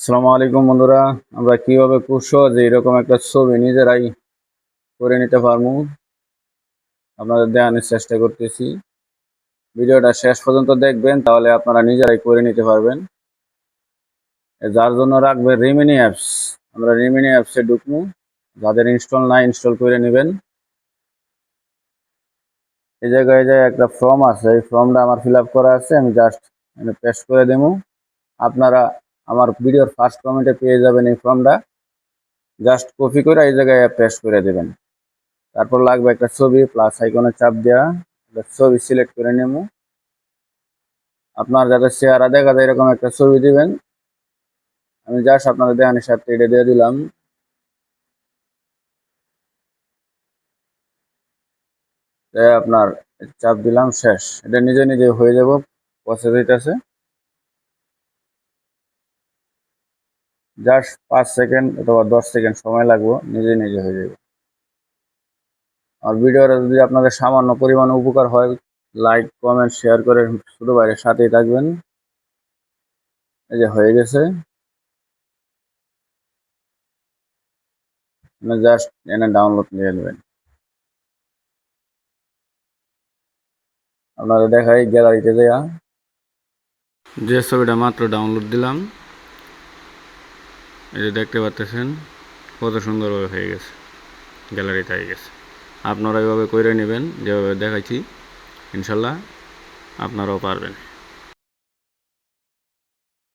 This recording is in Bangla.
আসসালামু আলাইকুম বন্ধুরা, আমরা কিভাবে খুব সহজে এরকম একটা ছবি নিজেরাই করে নিতে পারবো আপনাদের দেখানোর চেষ্টা করতেছি। ভিডিওটা শেষ পর্যন্ত দেখবেন, তাহলে আপনারা নিজেরাই করে নিতে পারবেন। যার জন্য রাখবে রিমিনি অ্যাপস। আমরা রিমিনি অ্যাপসে ঢুকবো। যাদের ইনস্টল নাই ইনস্টল করে নেবেন। এই জায়গায় যে একটা ফর্ম আছে, এই ফর্মটা আমার ফিল আপ করা আছে, আমি জাস্ট পেস্ট করে দেবো। আপনারা আমার ভিডিওর ফার্স্ট কমেন্টে পেয়ে যাবেন এই ফর্মটা। জাস্ট কপি করে এই জায়গায় পেস্ট করে দেবেন। তারপর লাগবে একটা ছবি, প্লাস আইকনে চাপ দেওয়া, একটা ছবি সিলেক্ট করে নেব। আপনার যাতে চেহারা দেখা যায় এরকম একটা ছবি দিবেন। আমি জাস্ট আপনাদের দেখানোর সাথে এটা দিয়ে দিলাম। আপনার চাপ দিলাম, শেষ। এটা নিজে নিজে হয়ে যাব, প্রসেস হইতেছে। জাস্ট 5 সেকেন্ড অথবা 10 সেকেন্ড সময় লাগবে, নিজে নিজে হয়ে যাবে। আর ভিডিওটা যদি আপনাদের সামান্য পরিমাণে উপকার হয়, লাইক কমেন্ট শেয়ার করে শুধু বাইরের সাথেই থাকবেন। এই যে হয়ে গেছে, জাস্ট এনে ডাউনলোড নিয়ে নেবেন। আপনাদের দেখাই গ্যালারিতে দেয়া যে ছবিটা মাত্র ডাউনলোড দিলাম, এই যে দেখতে পাচ্ছেন কত সুন্দরভাবে হয়ে গেছে, গ্যালারিতে হয়ে গেছে। আপনারা এইভাবে করে নেবেন যেভাবে দেখাইছি, ইনশাল্লাহ আপনারাও পারবেন।